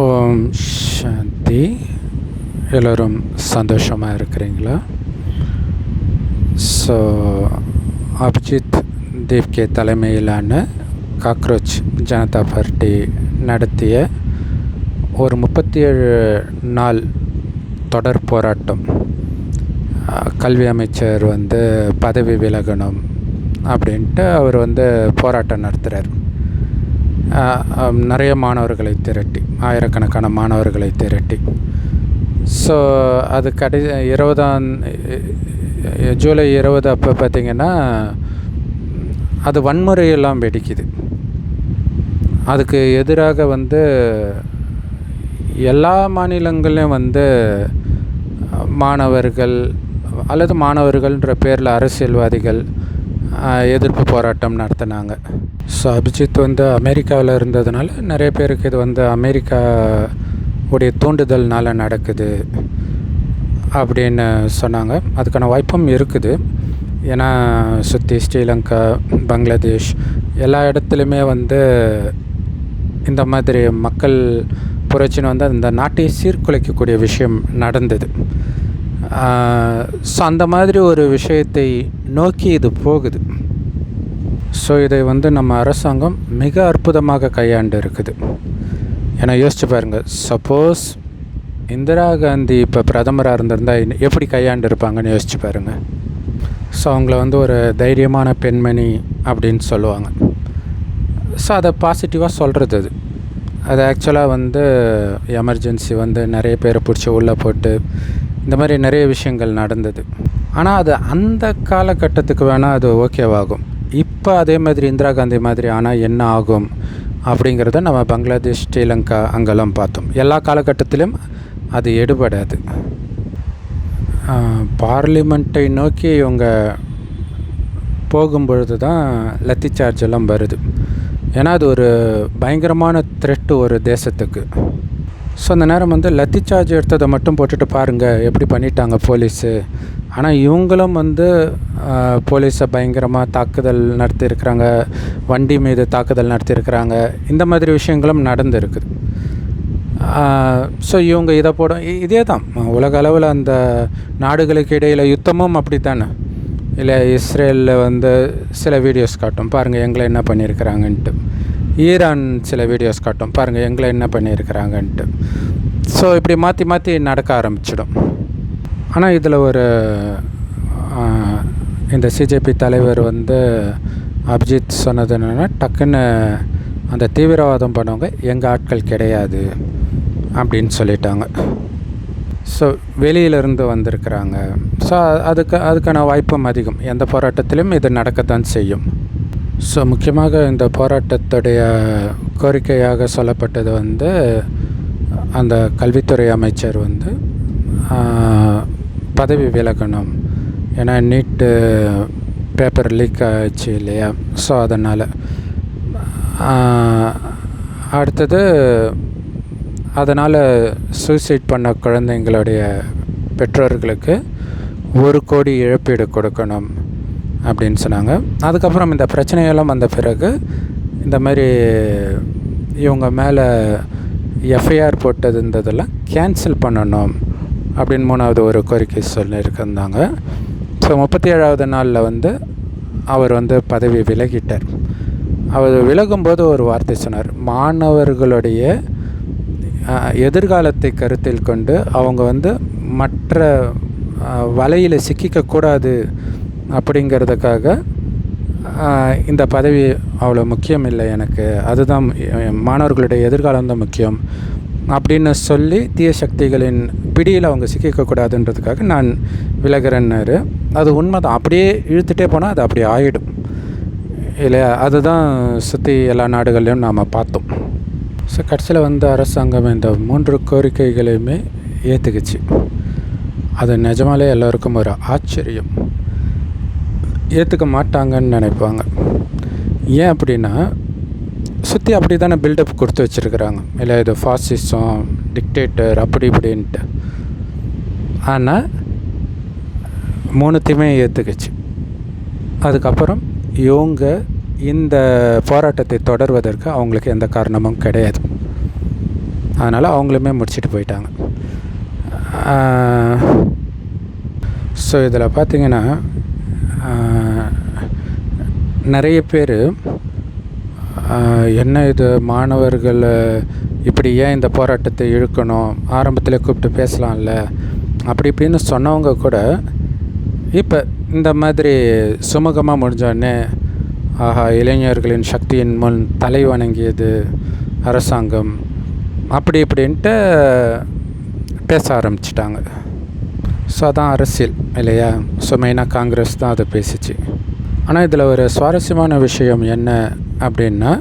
ஓம் சாந்தி. எல்லோரும் சந்தோஷமாக இருக்கிறீங்களா? ஸோ அபிஜித் தேவ்கே தலைமையிலான காக்ரோச் ஜனதா பார்ட்டி நடத்திய ஒரு 37 நாள் தொடர் போராட்டம், கல்வி அமைச்சர் பதவி விலகணும் அப்படின்ட்டு அவர் போராட்டம் நடத்துகிறார். நிறைய மாணவர்களை திரட்டி, ஆயிரக்கணக்கான மாணவர்களை திரட்டி. ஸோ அது ஜூலை 20 அப்போ பார்த்திங்கன்னா அது வன்முறையெல்லாம் வெடிக்குது. அதுக்கு எதிராக எல்லா மாநிலங்களையும் மாணவர்கள் அல்லது மாணவர்கள்ன்ற பேரில் அரசியல்வாதிகள் எதிர்ப்பு போராட்டம் நடத்தினாங்க. ஸோ அபிஜித் அமெரிக்காவில் இருந்ததுனால நிறைய பேருக்கு இது அமெரிக்கா உடைய தூண்டுதல்னால் நடக்குது அப்படின்னு சொன்னாங்க. அதுக்கான வாய்ப்பும் இருக்குது. ஏன்னா சுற்றி ஸ்ரீலங்கா, பங்களாதேஷ் எல்லா இடத்துலையுமே இந்த மாதிரி மக்கள் புரட்சின்னு அந்த நாட்டை சீர்குலைக்கக்கூடிய விஷயம் நடந்தது. ஸோ அந்த மாதிரி ஒரு விஷயத்தை நோக்கி இது போகுது. ஸோ இதை நம்ம அரசாங்கம் மிக அற்புதமாக கையாண்டு இருக்குது. ஏன்னா யோசிச்சு பாருங்கள், சப்போஸ் இந்திரா காந்தி இப்போ பிரதமராக இருந்திருந்தால் எப்படி கையாண்டு இருப்பாங்கன்னு யோசிச்சு பாருங்கள். ஸோ அவங்கள ஒரு தைரியமான பெண்மணி அப்படின்னு சொல்லுவாங்க. ஸோ அதை பாசிட்டிவாக சொல்கிறது. அது ஆக்சுவலாக எமர்ஜென்சி நிறைய பேரை பிடிச்சி உள்ளே போட்டு இந்த மாதிரி நிறைய விஷயங்கள் நடந்தது. ஆனால் அது அந்த காலகட்டத்துக்கு வேணால் அது ஓகேவாகும். இப்போ அதே மாதிரி இந்திரா காந்தி மாதிரி ஆனால் என்ன ஆகும் அப்படிங்கிறத நம்ம பங்களாதேஷ், ஸ்ரீலங்கா அங்கெல்லாம் பார்த்தோம். எல்லா காலகட்டத்திலும் அது எடுபடாது. பார்லிமெண்ட்டை நோக்கி இவங்க போகும்பொழுது தான் லத்தி சார்ஜ் எல்லாம் வருது. ஏன்னா அது ஒரு பயங்கரமான த்ரெட்டு ஒரு தேசத்துக்கு. ஸோ அந்த நேரம் லத்தி சார்ஜ் எடுத்ததை மட்டும் போட்டுட்டு பாருங்கள் எப்படி பண்ணிட்டாங்க போலீஸு. ஆனால் இவங்களும் போலீஸை பயங்கரமாக தாக்குதல் நடத்தியிருக்கிறாங்க, வண்டி மீது தாக்குதல் நடத்தியிருக்கிறாங்க. இந்த மாதிரி விஷயங்களும் நடந்துருக்குது. ஸோ இவங்க இதை இதே தான் உலக அளவில் அந்த நாடுகளுக்கு இடையில் யுத்தமும் அப்படி தானே. இல்லை இஸ்ரேலில் சில வீடியோஸ் காட்டும், பாருங்கள் எங்களை என்ன பண்ணியிருக்கிறாங்கன்ட்டு. ஈரான் சில வீடியோஸ் காட்டும், பாருங்கள் எங்களை என்ன பண்ணியிருக்கிறாங்கன்ட்டு. ஸோ இப்படி மாற்றி மாற்றி நடக்க ஆரம்பிச்சிடும். ஆனால் இதில் இந்த சிஜேபி தலைவர் அபிஜித் சொன்னது என்னென்னா, டக்குன்னு அந்த தீவிரவாதம் பண்ணவங்க எங்கள் ஆட்கள் கிடையாது அப்படின்னு சொல்லிட்டாங்க. ஸோ வெளியிலேருந்து வந்திருக்கிறாங்க. ஸோ அதுக்கான வாய்ப்பும் அதிகம். எந்த போராட்டத்திலும் இது நடக்கத்தான் செய்யும். ஸோ முக்கியமாக இந்த போராட்டத்துடைய கோரிக்கையாக சொல்லப்பட்டது அந்த கல்வித்துறை அமைச்சர் பதவி விலகணும். ஏன்னா நீட்டு பேப்பர் லீக் ஆச்சு இல்லையா. ஸோ அதனால் அடுத்தது அதனால் சூசைட் பண்ண குழந்தைங்களுடைய பெற்றோர்களுக்கு 1 கோடி இழப்பீடு கொடுக்கணும் அப்படின்னு சொன்னாங்க. அதுக்கப்புறம் இந்த பிரச்சனையெல்லாம் வந்த பிறகு இந்த மாதிரி இவங்க மேலே எஃப்ஐஆர் போட்டதுன்றதெல்லாம் கேன்சல் பண்ணணும் அப்படின்னு 3வது ஒரு கோரிக்கை சொல்லியிருந்தாங்க. ஸோ 37வது நாளில் அவர் பதவி விலகிட்டார். அவர் விலகும்போது ஒரு வார்த்தை சொன்னார், மாணவர்களுடைய எதிர்காலத்தை கருத்தில் கொண்டு அவங்க மற்ற வலையில் சிக்கிக்கக்கூடாது அப்படிங்கிறதுக்காக இந்த பதவி அவ்வளோ முக்கியம் இல்லை எனக்கு, அதுதான் மாணவர்களுடைய எதிர்காலம் தான் முக்கியம் அப்படின்னு சொல்லி தீய சக்திகளின் பிடியில் அவங்க சிக்கிக்கக்கூடாதுன்றதுக்காக நான் விலகிறேன்னாரு. அது உண்மை தான். அப்படியே இழுத்துட்டே போனால் அது அப்படி ஆகிடும் இல்லையா. அதுதான் சுற்றி எல்லா நாடுகள்லையும் நாம் பார்த்தோம். ஸோ கடைசியில் அரசாங்கம் இந்த 3 கோரிக்கைகளையுமே ஏற்றுக்குச்சு. அது நிஜமாலே எல்லோருக்கும் ஒரு ஆச்சரியம். ஏற்றுக்க மாட்டாங்கன்னு நினைப்பாங்க. ஏன் அப்படின்னா சுற்றி அப்படி தானே பில்டப் கொடுத்து வச்சுருக்குறாங்க. இல்லை இது ஃபாசிசம், டிக்டேட்டர் அப்படி இப்படின்ட்டு. ஆனால் 3த்தையுமே ஏற்றுக்குச்சு. அதுக்கப்புறம் இவங்க இந்த போராட்டத்தை தொடர்வதற்கு அவங்களுக்கு எந்த காரணமும் கிடையாது. அதனால் அவங்களுமே முடிச்சுட்டு போயிட்டாங்க. ஸோ இதில் பார்த்திங்கன்னா நிறைய பேர் என்ன இது மாணவர்கள் இப்படி ஏன் இந்த போராட்டத்தை இழுக்கணும், ஆரம்பத்தில் கூப்பிட்டு பேசலாம்ல அப்படி இப்படின்னு சொன்னவங்க கூட இப்போ இந்த மாதிரி சுமூகமாக முடிஞ்சோடனே ஆஹா இளைஞர்களின் சக்தியின் முன் தலை வணங்கியது அரசாங்கம் அப்படி இப்படின்ட்டு பேச ஆரம்பிச்சிட்டாங்க. ஸோ அதான் அரசியல் இல்லையா? ஸோ மெயினாக காங்கிரஸ் தான் அதை பேசிச்சு. ஆனால் இதில் ஒரு சுவாரஸ்யமான விஷயம் என்ன அப்படின்னா,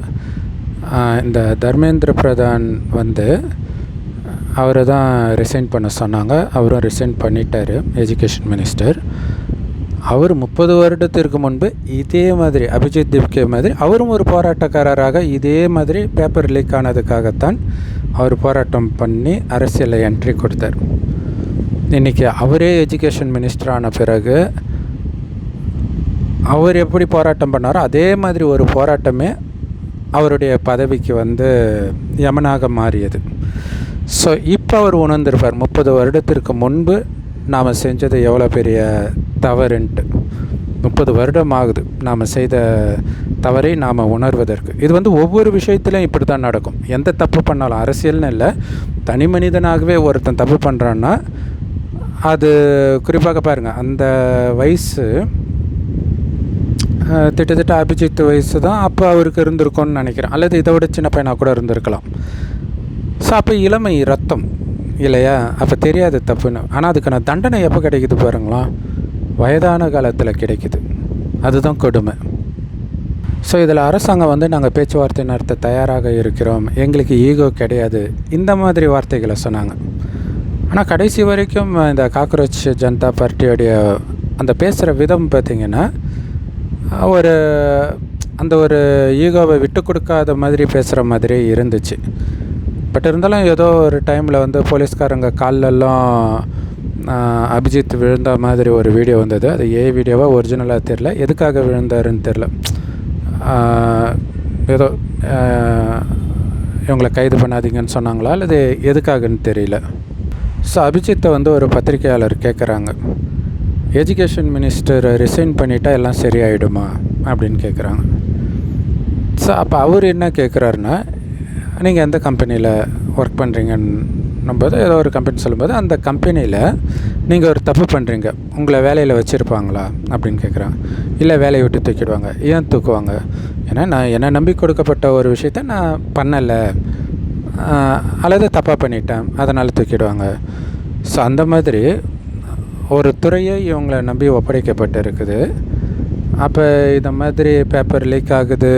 இந்த தர்மேந்திர பிரதான் அவரை தான் ரிசைன் பண்ண சொன்னாங்க. அவரும் ரிசைன் பண்ணிட்டார், எஜுகேஷன் மினிஸ்டர். அவர் 30 வருடத்திற்கு முன்பு இதே மாதிரி அபிஜித் திப்கே மாதிரி அவரும் ஒரு போராட்டக்காரராக இதே மாதிரி பேப்பர் லீக் ஆனதுக்காகத்தான் அவர் போராட்டம் பண்ணி அரசியலில் என்ட்ரி கொடுத்தார். இன்றைக்கி அவரே எஜுகேஷன் மினிஸ்டர் ஆன பிறகு அவர் எப்படி போராட்டம் பண்ணாரோ அதே மாதிரி ஒரு போராட்டமே அவருடைய பதவிக்கு யமனாக மாறியது. ஸோ இப்போ அவர் உணர்ந்திருப்பார் 30 வருடத்திற்கு முன்பு நாம் செஞ்சது எவ்வளோ பெரிய தவறுன்ட்டு. 30 வருடம் ஆகுது நாம் செய்த தவறை நாம் உணர்வதற்கு. இது ஒவ்வொரு விஷயத்துலையும் இப்படி தான் நடக்கும். எந்த தப்பு பண்ணாலும், அரசியல்னு இல்லை, தனி மனிதனாகவே ஒருத்தன் தப்பு பண்ணுறான்னா அது குறிப்பாக பாருங்கள், அந்த வயசு திட்டத்தட்ட அபிஜித் வயசு தான் அப்போ அவருக்கு இருந்திருக்கும்னு நினைக்கிறேன், அல்லது இதை விட சின்ன பையனாக கூட இருந்திருக்கலாம். ஸோ அப்போ இளமை ரத்தம் இல்லையா? அப்போ தெரியாது தப்புன்னு. ஆனால் அதுக்கான தண்டனை எப்போ கிடைக்குது பாருங்களா? வயதான காலத்தில் கிடைக்குது. அதுதான் கொடுமை. ஸோ இதில் அரசாங்கம் நாங்கள் பேச்சுவார்த்தை நடத்த தயாராக இருக்கிறோம், எங்களுக்கு ஈகோ கிடையாது, இந்த மாதிரி வார்த்தைகளை சொன்னாங்க. ஆனால் கடைசி வரைக்கும் இந்த காக்ரோச் ஜனதா பார்ட்டியோடைய அந்த பேசுகிற விதம் பார்த்திங்கன்னா ஒரு ஈகோவை விட்டு கொடுக்காத மாதிரி பேசுகிற மாதிரி இருந்துச்சு. பட் இருந்தாலும் ஏதோ ஒரு டைமில் போலீஸ்காரங்க கால்லெல்லாம் அபிஜித் விழுந்த மாதிரி ஒரு வீடியோ வந்தது. அது வீடியோவாக ஒரிஜினலாக தெரில, எதுக்காக விழுந்தாருன்னு தெரில. ஏதோ இவங்களை கைது பண்ணாதீங்கன்னு சொன்னாங்களா அல்லது எதுக்காகன்னு தெரியல. ஸோ அபிஜித்தை ஒரு பத்திரிகையாளர் கேட்குறாங்க, எஜுகேஷன் மினிஸ்டர் ரிசைன் பண்ணிட்டா எல்லாம் சரியாயிடுமா அப்படின்னு கேட்குறாங்க. ஸோ அப்போ அவர் என்ன கேட்குறாருன்னா, நீங்கள் எந்த கம்பெனியில் ஒர்க் பண்ணுறீங்கன்னும்போது ஏதோ ஒரு கம்பெனி சொல்லும்போது அந்த கம்பெனியில் நீங்கள் ஒரு தப்பு பண்ணுறீங்க, உங்களை வேலையில் வச்சுருப்பாங்களா அப்படின்னு கேட்குறாங்க. இல்லை, வேலையை விட்டு தூக்கிடுவாங்க. ஏன் தூக்குவாங்க? ஏன்னா நான் என்னை நம்பி கொடுக்கப்பட்ட ஒரு விஷயத்த நான் பண்ணலை அல்லது தப்பாக பண்ணிட்டேன், அதனால் தூக்கிடுவாங்க. ஸோ அந்த மாதிரி ஒரு துறையை இவங்களை நம்பி ஒப்படைக்கப்பட்டு இருக்குது. அப்போ இந்த மாதிரி பேப்பர் லீக் ஆகுது,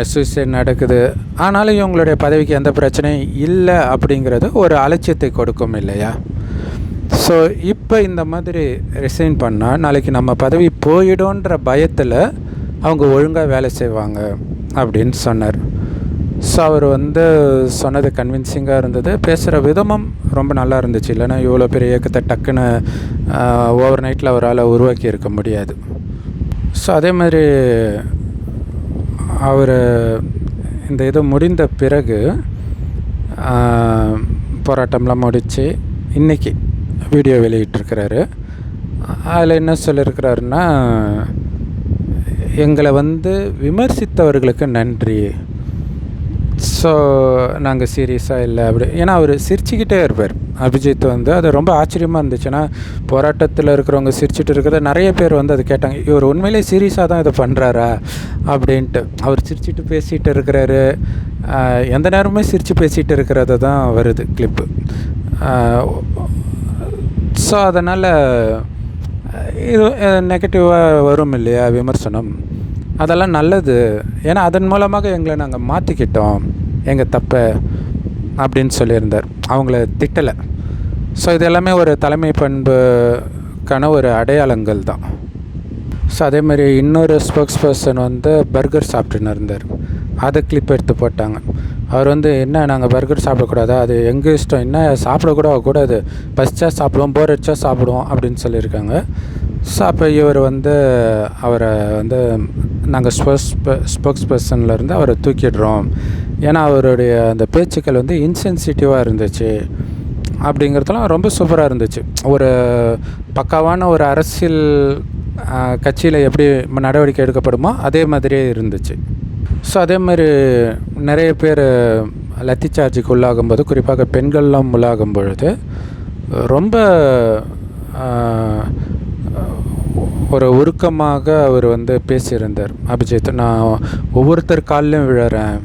சூசைட் நடக்குது, ஆனாலும் இவங்களுடைய பதவிக்கு எந்த பிரச்சனையும் இல்லை அப்படிங்கிறது ஒரு அலட்சியத்தை கொடுக்கும் இல்லையா? ஸோ இப்போ இந்த மாதிரி ரிசைன் பண்ணால் நாளைக்கு நம்ம பதவி போயிடும்ன்ற பயத்தில் அவங்க ஒழுங்காக வேலை செய்வாங்க அப்படின்னு சொன்னார். ஸோ அவர் சொன்னது கன்வின்சிங்காக இருந்தது, பேசுகிற விதமும் ரொம்ப நல்லா இருந்துச்சு. இல்லைன்னா இவ்வளோ பெரிய இயக்கத்தை டக்குன்னு ஓவர் நைட்டில் அவரால் உருவாக்கி இருக்க முடியாது. ஸோ அதே மாதிரி அவர் இந்த இது முடிந்த பிறகு போராட்டம்லாம் முடித்து இன்றைக்கி வீடியோ வெளியிட்டிருக்கிறாரு. அதில் என்ன சொல்லியிருக்கிறாருன்னா, எங்களை விமர்சித்தவர்களுக்கு நன்றி, ஸோ நாங்கள் சீரியஸாக இல்லை அப்படி. ஏன்னா அவர் சிரிச்சுக்கிட்டே இருப்பார் அபிஜித். அது ரொம்ப ஆச்சரியமாக இருந்துச்சு. ஏன்னா போராட்டத்தில் இருக்கிறவங்க சிரிச்சுட்டு இருக்கிறத நிறைய பேர் அது கேட்டாங்க, இவர் உண்மையிலே சீரியஸாக தான் இதை பண்ணுறாரா அப்படின்ட்டு. அவர் சிரிச்சுட்டு பேசிகிட்டு இருக்கிறாரு, எந்த நேரமே சிரித்து பேசிகிட்டு இருக்கிறது தான் வருது கிளிப்பு. ஸோ அதனால் இது நெகட்டிவாக வரும் இல்லையா விமர்சனம், அதெல்லாம் நல்லது. ஏன்னா அதன் மூலமாக எங்களை நாங்கள் மாற்றிக்கிட்டோம், எங்கள் தப்பை அப்படின்னு சொல்லியிருந்தார். அவங்கள திட்டலை. ஸோ இது எல்லாமே ஒரு தலைமை பண்புக்கான ஒரு அடையாளங்கள் தான். ஸோ அதே மாதிரி இன்னொரு ஸ்போக்ஸ் பர்சன் பர்கர் சாப்பிட்டுன்னு இருந்தார். அதை கிளிப் எடுத்து போட்டாங்க. அவர் என்ன நாங்கள் பர்கர் சாப்பிடக்கூடாதா, அது எங்கள் இஷ்டம், என்ன சாப்பிடக்கூடாது, பசிச்சா சாப்பிடுவோம், போர் அடிச்சா சாப்பிடுவோம் அப்படின்னு சொல்லியிருக்காங்க. ஸோ அப்போ இவர் வந்து அவரை வந்து நாங்கள் ஸ்போக்ஸ் பர்சன்லேருந்து அவரை தூக்கிடுறோம், ஏன்னா அவருடைய அந்த பேச்சுக்கள் வந்து இன்சென்சிட்டிவாக இருந்துச்சு அப்படிங்கிறதுலாம் ரொம்ப சூப்பராக இருந்துச்சு. ஒரு பக்காவான ஒரு அரசியல் கட்சியில் எப்படி நடவடிக்கை எடுக்கப்படுமோ அதே மாதிரியே இருந்துச்சு. ஸோ அதே மாதிரி நிறைய பேர் லத்தி சார்ஜுக்கு உள்ளாகும்போது, குறிப்பாக பெண்கள்லாம் உள்ளாகும் பொழுது ரொம்ப ஒரு உருக்கமாக அவர் வந்து பேசியிருந்தார். அபிஜித், நான் ஒவ்வொருத்தர் காலிலையும் விழறேன்,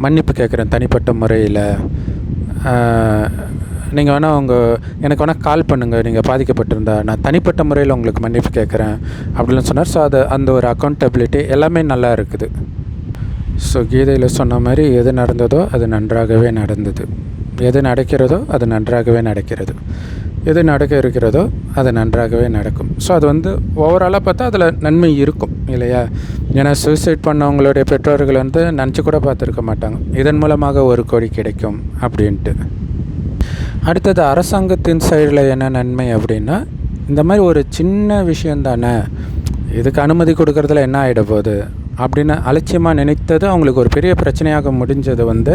மன்னிப்பு கேட்குறேன் தனிப்பட்ட முறையில், நீங்கள் வேணால் எனக்கு வேணால் கால் பண்ணுங்கள் நீங்கள் பாதிக்கப்பட்டிருந்தா, நான் தனிப்பட்ட முறையில் உங்களுக்கு மன்னிப்பு கேட்குறேன் அப்படின்னு சொன்னார். ஸோ அந்த ஒரு அக்கௌண்டபிலிட்டி எல்லாமே நல்லா இருக்குது. ஸோ கீதையில் சொன்ன மாதிரி எது நடந்ததோ அது நன்றாகவே நடந்தது, எது நடக்கிறதோ அது நன்றாகவே நடக்கிறது, எது நடக்க இருக்கிறதோ அது நன்றாகவே நடக்கும். ஸோ அது வந்து ஓவராலாக பார்த்தா அதில் நன்மை இருக்கும் இல்லையா? ஏன்னா சூசைட் பண்ணவங்களுடைய பெற்றோர்கள் வந்து நினச்சி கூட பார்த்துருக்க மாட்டாங்க இதன் மூலமாக 1 கோடி கிடைக்கும் அப்படின்ட்டு. அடுத்தது அரசாங்கத்தின் சைடில் என்ன நன்மை அப்படின்னா, இந்த மாதிரி ஒரு சின்ன விஷயந்தானே, இதுக்கு அனுமதி கொடுக்கறதுல என்ன ஆகிட போகுது அப்படின்னு அலட்சியமாக நினைத்தது அவங்களுக்கு ஒரு பெரிய பிரச்சனையாக முடிஞ்சது வந்து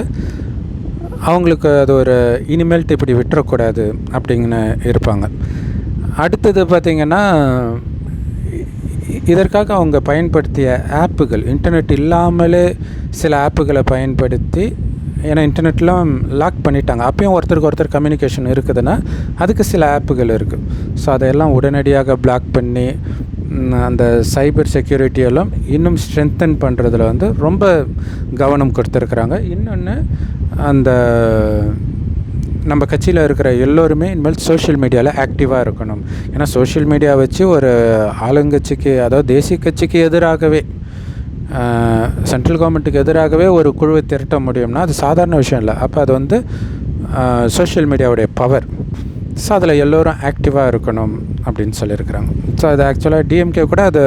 அவங்களுக்கு அது ஒரு இனிமேல்ட்டு இப்படி விட்டுறக்கூடாது அப்படிங்கன்னு இருப்பாங்க. அடுத்தது பார்த்திங்கன்னா, இதற்காக அவங்க பயன்படுத்திய ஆப்புகள், இன்டர்நெட் இல்லாமலே சில ஆப்புகளை பயன்படுத்தி, ஏன்னா இன்டர்நெட்லாம் லாக் பண்ணிட்டாங்க, அப்பயும் ஒருத்தருக்கு ஒருத்தர் கம்யூனிகேஷன் இருக்குதுன்னா அதுக்கு சில ஆப்புகள் இருக்குது. ஸோ அதையெல்லாம் உடனடியாக பிளாக் பண்ணி அந்த சைபர் செக்யூரிட்டியெல்லாம் இன்னும் ஸ்ட்ரென்தன் பண்ணுறதுல வந்து ரொம்ப கவனம் கொடுத்துருக்குறாங்க. இன்னொன்று, அந்த நம்ம கட்சியில் இருக்கிற எல்லோருமே இனிமேல் சோஷியல் மீடியாவில் ஆக்டிவாக இருக்கணும். ஏன்னா சோஷியல் மீடியா வச்சு ஒரு ஆளுங்கட்சிக்கு, அதாவது தேசிய கட்சிக்கு எதிராகவே, சென்ட்ரல் கவர்மெண்ட்டுக்கு எதிராகவே ஒரு குழுவை திரட்ட முடியும்னா அது சாதாரண விஷயம் இல்லை. அப்போ அது வந்து சோஷியல் மீடியாவுடைய பவர். ஸோ அதில் எல்லோரும் ஆக்டிவாக இருக்கணும் அப்படின்னு சொல்லியிருக்கிறாங்க. ஸோ அது ஆக்சுவலாக டிஎம்கே கூட அது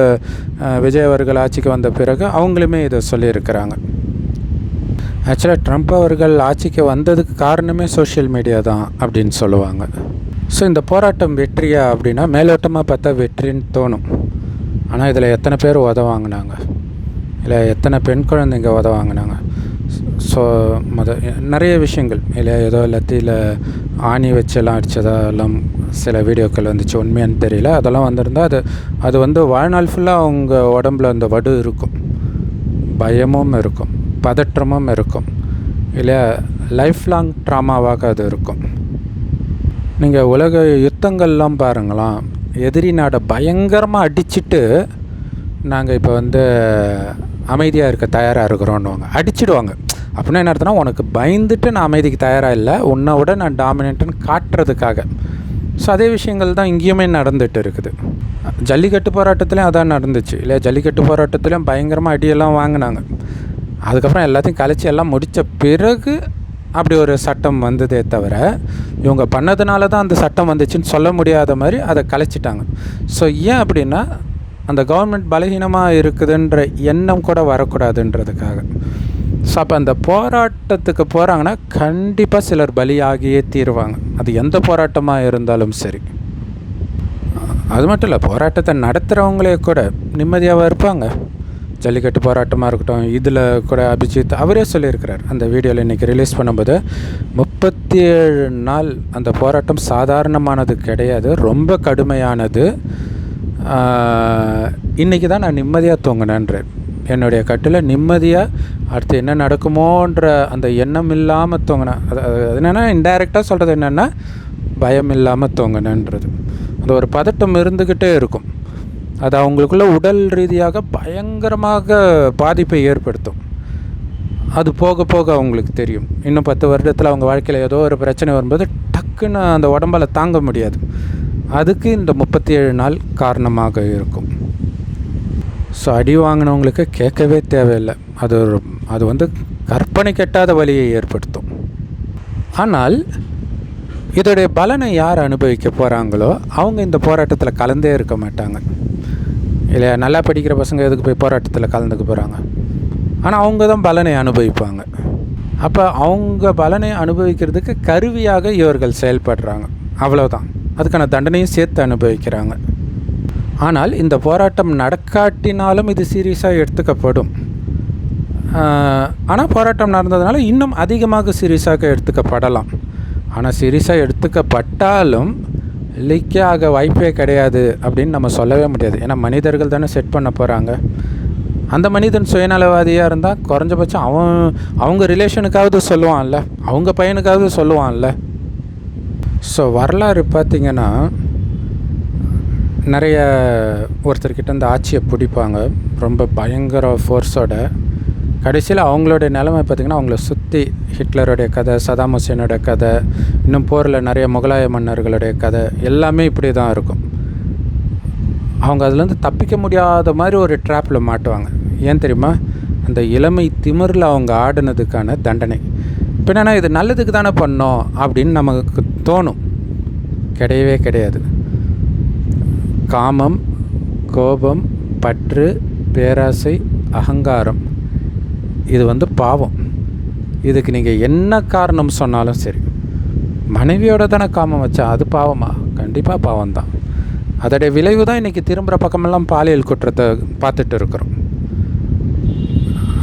விஜய் அவர்கள் ஆட்சிக்கு வந்த பிறகு அவங்களுமே இதை சொல்லியிருக்கிறாங்க. ஆக்சுவலாக ட்ரம்ப் அவர்கள் ஆட்சிக்கு வந்ததுக்கு காரணமே சோஷியல் மீடியா தான் அப்படின்னு சொல்லுவாங்க. ஸோ இந்த போராட்டம் வெற்றியா அப்படின்னா, மேலோட்டமாக பார்த்தா வெற்றின்னு தோணும். ஆனால் இதில் எத்தனை பேர் உதவாங்கினாங்க, இல்லை எத்தனை பெண் குழந்தைங்க உதவாங்கினாங்க. ஸோ நிறைய விஷயங்கள் இல்லை, ஏதோ லத்தியில் ஆணி வச்செல்லாம் அடித்ததெல்லாம் சில வீடியோக்கள் வந்துச்சு, உண்மையானு தெரியல. அதெல்லாம் வந்திருந்தால் அது வந்து வாழ்நாள் ஃபுல்லாக அவங்க உடம்புல அந்த வடு இருக்கும், பயமும் இருக்கும், பதற்றமும் இருக்கும் இல்லையா, லைஃப் லாங் ட்ராமாவாக அது இருக்கும். நீங்கள் உலக யுத்தங்கள்லாம் பாருங்களாம், எதிரி நாடை பயங்கரமாக அடிச்சுட்டு நாங்கள் இப்போ வந்து அமைதியாக இருக்க தயாராக இருக்கிறோன்னுவாங்க, அடிச்சிடுவாங்க. அப்படின்னா என்ன அர்த்தம்னா, உனக்கு பயந்துட்டு நான் அமைதிக்கு தயாராக இல்லை, உன்னை விட நான் டாமினேட்டுன்னு காட்டுறதுக்காக. ஸோ அதே விஷயங்கள் தான் இங்கேயுமே நடந்துகிட்டு இருக்குது. ஜல்லிக்கட்டு போராட்டத்துலேயும் அதான் நடந்துச்சு இல்லையா? ஜல்லிக்கட்டு போராட்டத்துலேயும் பயங்கரமாக அடியெல்லாம் வாங்கினாங்க. அதுக்கப்புறம் எல்லாத்தையும் கலைச்சி எல்லாம் முடித்த பிறகு அப்படி ஒரு சட்டம் வந்ததே தவிர, இவங்க பண்ணதுனால தான் அந்த சட்டம் வந்துச்சுன்னு சொல்ல முடியாத மாதிரி அதை கலைச்சிட்டாங்க. ஸோ ஏன் அப்படின்னா, அந்த கவர்மெண்ட் பலகீனமாக இருக்குதுன்ற எண்ணம் கூட வரக்கூடாதுன்றதுக்காக. ஸோ அப்போ அந்த போராட்டத்துக்கு போகிறாங்கன்னா கண்டிப்பாக சிலர் பலியாகியே தீருவாங்க, அது எந்த போராட்டமாக இருந்தாலும் சரி. அது மட்டும் இல்லை, போராட்டத்தை நடத்துகிறவங்களே கூட நிம்மதியாக இருப்பாங்க. ஜல்லிக்கட்டு போராட்டமாக இருக்கட்டும், இதில் கூட அபிஜித் அவரே சொல்லியிருக்கிறார் அந்த வீடியோவில் இன்றைக்கி ரிலீஸ் பண்ணும்போது, 37 நாள் அந்த போராட்டம் சாதாரணமானது கிடையாது, ரொம்ப கடுமையானது. இன்றைக்கி தான் நான் நிம்மதியாக தூங்கினேன்றேன், என்னுடைய கட்டில் நிம்மதியாக அடுத்து என்ன நடக்குமோன்ற அந்த எண்ணம் இல்லாமல் தூங்கினேன். அது என்னென்னா, இன்டைரக்டாக சொல்கிறது என்னென்னா, பயம் இல்லாமல் தூங்கினேன்றது. அது ஒரு பதட்டம் இருந்துக்கிட்டே இருக்கும், அது அவங்களுக்குள்ள உடல் ரீதியாக பயங்கரமாக பாதிப்பை ஏற்படுத்தும். அது போக போக அவங்களுக்கு தெரியும். இன்னும் 10 வருடத்தில் அவங்க வாழ்க்கையில் ஏதோ ஒரு பிரச்சனை வரும்போது டக்குன்னு அந்த உடம்பால் தாங்க முடியாது. அதுக்கு இந்த 37 நாள் காரணமாக இருக்கும். ஸோ அடி வாங்கினவங்களுக்கு கேட்கவே தேவையில்லை, அது வந்து கற்பனை கெட்டாத வலியை ஏற்படுத்தும். ஆனால் இதோடைய பலனை யார் அனுபவிக்க போகிறாங்களோ அவங்க இந்த போராட்டத்தில் கலந்தே இருக்க மாட்டாங்க இல்லையா? நல்லா படிக்கிற பசங்க எதுக்கு போய் போராட்டத்தில் கலந்துக்க போகிறாங்க? ஆனால் அவங்க தான் பலனை அனுபவிப்பாங்க. அப்போ அவங்க பலனை அனுபவிக்கிறதுக்கு கருவியாக இவர்கள் செயல்படுறாங்க, அவ்வளோதான். அதுக்கான தண்டனையும் சேர்த்து அனுபவிக்கிறாங்க. ஆனால் இந்த போராட்டம் நடக்காட்டினாலும் இது சீரியஸாக எடுத்துக்கப்படும். ஆனால் போராட்டம் நடந்ததுனால இன்னும் அதிகமாக சீரியஸாக எடுத்துக்கப்படலாம். ஆனால் சீரியஸாக எடுத்துக்கப்பட்டாலும் லீக்கே ஆக வாய்ப்பே கிடையாது அப்படின்னு நம்ம சொல்லவே முடியாது. ஏன்னா மனிதர்கள் தானே செட் பண்ண போகிறாங்க. அந்த மனிதன் சுயநலவாதியாக இருந்தால் குறைஞ்சபட்சம் அவங்க ரிலேஷனுக்காவது சொல்லுவான்ல, அவங்க பையனுக்காவது சொல்லுவான்ல. ஸோ வரலாறு பார்த்திங்கன்னா நிறைய ஒருத்தர்கிட்ட இந்த ஆட்சியை பிடிப்பாங்க ரொம்ப பயங்கர ஃபோர்ஸோட. கடைசியில் அவங்களோட நிலைமை பார்த்திங்கன்னா அவங்கள சுற்றி ஹிட்லருடைய கதை, சதாம் ஹுசேனோட கதை, இன்னும் போரில் நிறைய முகலாய மன்னர்களுடைய கதை எல்லாமே இப்படி தான் இருக்கும். அவங்க அதுலேருந்து தப்பிக்க முடியாத மாதிரி ஒரு ட்ராப்பில் மாட்டுவாங்க. ஏன் தெரியுமா? அந்த இளமை திமிரில் அவங்க ஆடினதுக்கான தண்டனை. இப்போ என்னென்னா இது நல்லதுக்கு தானே பண்ணோம் அப்படின்னு நமக்கு தோணும். கிடையவே கிடையாது. காமம், கோபம், பற்று, பேராசை, அகங்காரம் இது பாவம். இதுக்கு நீங்கள் என்ன காரணம் சொன்னாலும் சரி, மனைவியோட தானே காமம் வச்சா அது பாவமா? கண்டிப்பாக பாவம்தான். அதோடைய விளைவு தான் இன்றைக்கி திரும்புகிற பக்கமெல்லாம் பாலியல் குற்றத்தை பார்த்துட்டு இருக்கிறோம்.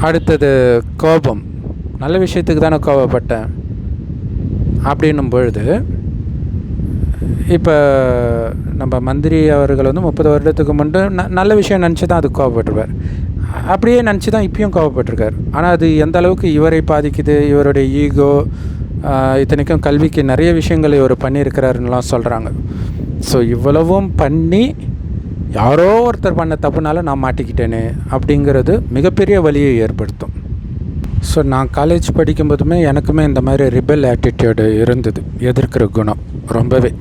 அடுத்தது கோபம். நல்ல விஷயத்துக்கு தானே கோபப்பட்டேன் அப்படின்னும் பொழுது, இப்போ நம்ம மந்திரி அவர்கள் 30 வருடத்துக்கு முன்பு நல்ல விஷயம் நினச்சி தான் அது கோபப்பட்டிருப்பார். அப்படியே நினச்சி தான் இப்பயும் கோபப்பட்டிருக்கார். ஆனால் அது எந்த அளவுக்கு இவரை பாதிக்குது, இவருடைய ஈகோ, இத்தனைக்கும் கல்விக்கு நிறைய விஷயங்கள் இவர் பண்ணியிருக்கிறாருன்னெலாம் சொல்கிறாங்க. ஸோ இவ்வளவும் பண்ணி யாரோ ஒருத்தர் பண்ண தப்புனால நான் மாட்டிக்கிட்டேனே அப்படிங்கிறது மிகப்பெரிய வலியை ஏற்படுத்தும். ஸோ நான் காலேஜ் படிக்கும்போதுமே எனக்குமே இந்த மாதிரி ரிபல் ஆட்டிடியூடு இருந்தது, எதிர்க்கிற குணம் ரொம்பவே.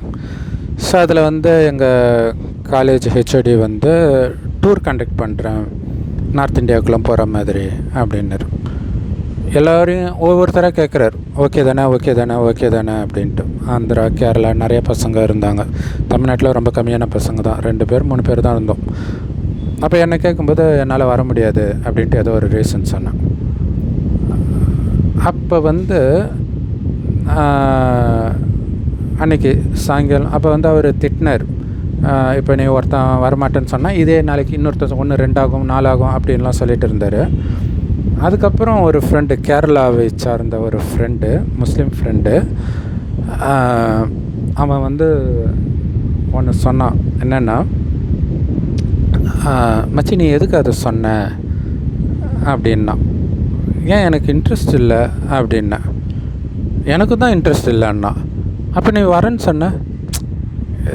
ஸோ அதில் எங்கள் காலேஜ் ஹெச்ஓடி டூர் கண்டக்ட் பண்ணுறேன் நார்த் இந்தியாவுக்குலாம் போகிற மாதிரி அப்படின்னாரு. எல்லோரையும் ஒவ்வொருத்தராக கேட்குறாரு, ஓகே தானே ஓகே தானே ஓகே தானே அப்படின்ட்டு. ஆந்திரா, கேரளா நிறைய பசங்க இருந்தாங்க. தமிழ்நாட்டில் ரொம்ப கம்மியான பசங்க தான், 2 பேர் 3 பேர் தான் இருந்தோம். அப்போ என்னை கேட்கும்போது என்னால் வர முடியாது அப்படின்ட்டு ஏதோ ஒரு ரீசன் சொன்னேன். அப்போ அன்றைக்கி சாயங்காலம் அப்போ அவர் திட்டினார். இப்போ நீ ஒருத்தன் வரமாட்டேன்னு சொன்னால் இதே நாளைக்கு இன்னொருத்தன் 1 2 ஆகும் 4 ஆகும் அப்படின்லாம் சொல்லிட்டு இருந்தார். அதுக்கப்புறம் ஒரு ஃப்ரெண்டு, கேரளாவை சார்ந்த ஒரு ஃப்ரெண்டு, முஸ்லீம் ஃப்ரெண்டு, அவன் ஒன்று சொன்னான். என்னென்னா, மச்சி நீ எதுக்கு அதை சொன்ன அப்படின்னா. ஏன் எனக்கு இன்ட்ரெஸ்ட் இல்லை அப்படின்னா. எனக்கு தான் இன்ட்ரெஸ்ட் இல்லைன்னா. அப்போ நீ வரேன்னு சொன்ன.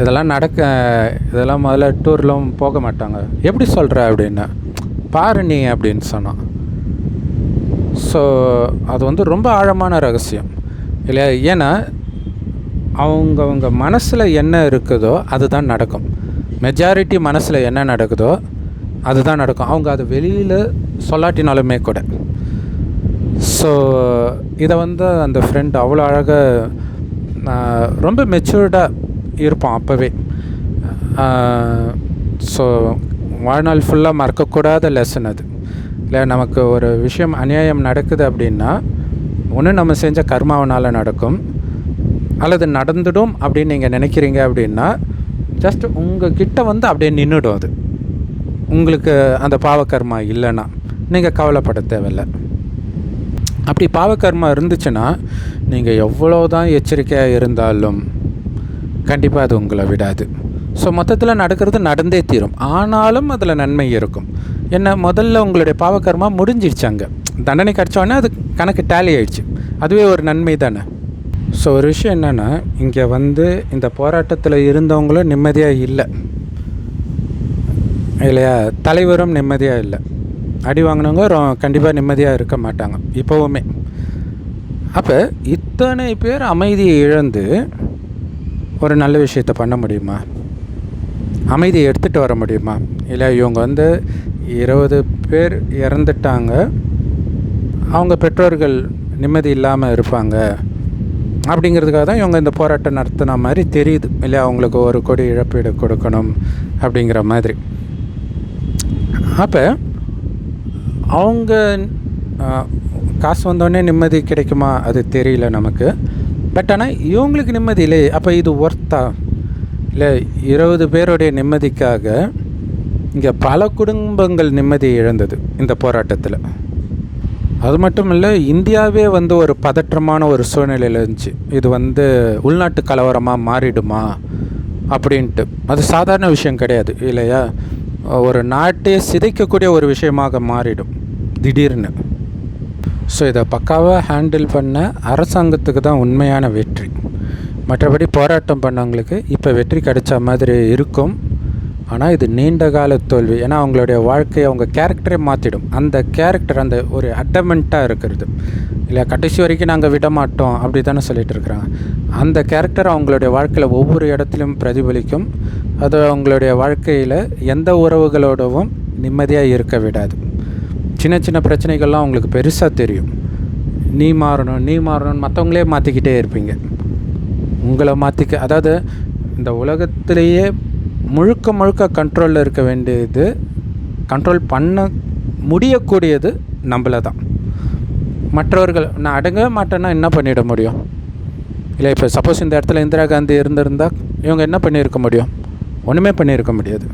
இதெல்லாம் முதல்ல டூர்லாம் போக மாட்டாங்க, எப்படி சொல்கிற அப்படின்னா. பாரு நீ அப்படின்னு சொன்னான். ஸோ அது ரொம்ப ஆழமான ரகசியம் இல்லையா? ஏன்னா அவங்க மனசில் என்ன இருக்குதோ அதுதான் நடக்கும். மெஜாரிட்டி மனசில் என்ன நடக்குதோ அதுதான் நடக்கும். அவங்க அதை வெளியில் சொல்லாட்டினாலுமே கூட. ஸோ இதை அந்த ஃப்ரெண்ட் அவ்வளோ அழகாக ரொம்ப மெச்சூர்டாக இருப்பான் அப்போவே. ஸோ வாழ்நாள் ஃபுல்லாக மறக்கக்கூடாத லெசன் அது இல்லை. நமக்கு ஒரு விஷயம் அநியாயம் நடக்குது அப்படின்னா, ஒன்று நம்ம செஞ்ச கர்மாவனால் நடக்கும், அல்லது நடந்துடும் அப்படின்னு நீங்கள் நினைக்கிறீங்க அப்படின்னா ஜஸ்ட் உங்கள் கிட்ட அப்படியே நின்றுடும். அது உங்களுக்கு அந்த பாவக்கர்மா இல்லைன்னா நீங்கள் கவலைப்பட தேவையில்லை. அப்படி பாவக்கர்மா இருந்துச்சுன்னா நீங்கள் எவ்வளோ தான் எச்சரிக்கையாக இருந்தாலும் கண்டிப்பாக அது உங்களை விடாது. ஸோ மொத்தத்தில் நடக்கிறது நடந்தே தீரும். ஆனாலும் அதில் நன்மை இருக்கும். என்ன, முதல்ல உங்களுடைய பாவக்கர்மா முடிஞ்சிடுச்சாங்க, தண்டனை கிடச்சோடனே அது கணக்கு டேலி ஆயிடுச்சு, அதுவே ஒரு நன்மை தானே. ஸோ ஒரு விஷயம் என்னென்னா, இங்கே இந்த போராட்டத்தில் இருந்தவங்களும் நிம்மதியாக இல்லை இல்லையா? தலைவரும் நிம்மதியாக இல்லை. அடி வாங்கினவங்க கண்டிப்பாக நிம்மதியாக இருக்க மாட்டாங்க இப்போவுமே. அப்போ இத்தனை பேர் அமைதியை இழந்து ஒரு நல்ல விஷயத்தை பண்ண முடியுமா? அமைதியை எடுத்துகிட்டு வர முடியுமா? இல்லை இவங்க 20 பேர் இறந்துட்டாங்க, அவங்க பெற்றோர்கள் நிம்மதி இல்லாமல் இருப்பாங்க அப்படிங்கிறதுக்காக தான் இவங்க இந்த போராட்டம் நடத்தின மாதிரி தெரியுது இல்லையா? அவங்களுக்கு 1 கோடி இழப்பீடு கொடுக்கணும் அப்படிங்கிற மாதிரி. அப்போ அவங்க காசு வந்தோடனே நிம்மதி கிடைக்குமா அது தெரியல நமக்கு. பட் ஆனால் இவங்களுக்கு நிம்மதி இல்லை. அப்போ இது ஒர்த்தா? இல்லை 20 பேருடைய நிம்மதிக்காக இங்கே பல குடும்பங்கள் நிம்மதியை இழந்தது இந்த போராட்டத்தில். அது மட்டும் இல்லை, இந்தியாவே வந்து ஒரு பதற்றமான ஒரு சூழ்நிலையில் இருந்துச்சு. இது வந்து உள்நாட்டு கலவரமாக மாறிடுமா அப்படின்ட்டு. அது சாதாரண விஷயம் கிடையாது இல்லையா? ஒரு நாட்டே சிதைக்கக்கூடிய ஒரு விஷயமாக மாறிடும் திடீர்னு. ஸோ இதை பக்காவாக ஹேண்டில் பண்ண அரசாங்கத்துக்கு தான் உண்மையான வெற்றி. மற்றபடி போராட்டம் பண்ணவங்களுக்கு இப்போ வெற்றி கிடைச்ச மாதிரி இருக்கும். ஆனால் இது நீண்ட கால தோல்வி. ஏன்னா அவங்களுடைய வாழ்க்கையை, அவங்க கேரக்டரே மாற்றிடும். அந்த கேரக்டர், அந்த ஒரு அட்டமெண்ட்டாக இருக்கிறது இல்லை, கடைசி வரைக்கும் நாங்கள் விட மாட்டோம் அப்படி தானே சொல்லிகிட்டு இருக்கிறாங்க. அந்த கேரக்டர் அவங்களுடைய வாழ்க்கையில் ஒவ்வொரு இடத்துலையும் பிரதிபலிக்கும். அது அவங்களுடைய வாழ்க்கையில் எந்த உறவுகளோடவும் நிம்மதியாக இருக்க விடாது. சின்ன சின்ன பிரச்சனைகள்லாம் அவங்களுக்கு பெருசாக தெரியும். நீ மாறணும்னு மற்றவங்களே மாற்றிக்கிட்டே இருப்பீங்க. உங்களை மாற்றிக்க, அதாவது இந்த உலகத்திலேயே முழுக்க கண்ட்ரோலில் இருக்க வேண்டியது, கண்ட்ரோல் பண்ண முடியக்கூடியது நம்மளை தான். மற்றவர்கள் நான் அடங்கவே மாட்டேன்னா என்ன பண்ணிட முடியும் இல்லை? இப்போ சப்போஸ் இந்த இடத்துல இந்திரா காந்தி இருந்திருந்தால் இவங்க என்ன பண்ணியிருக்க முடியும்? ஒன்றுமே பண்ணியிருக்க முடியாது.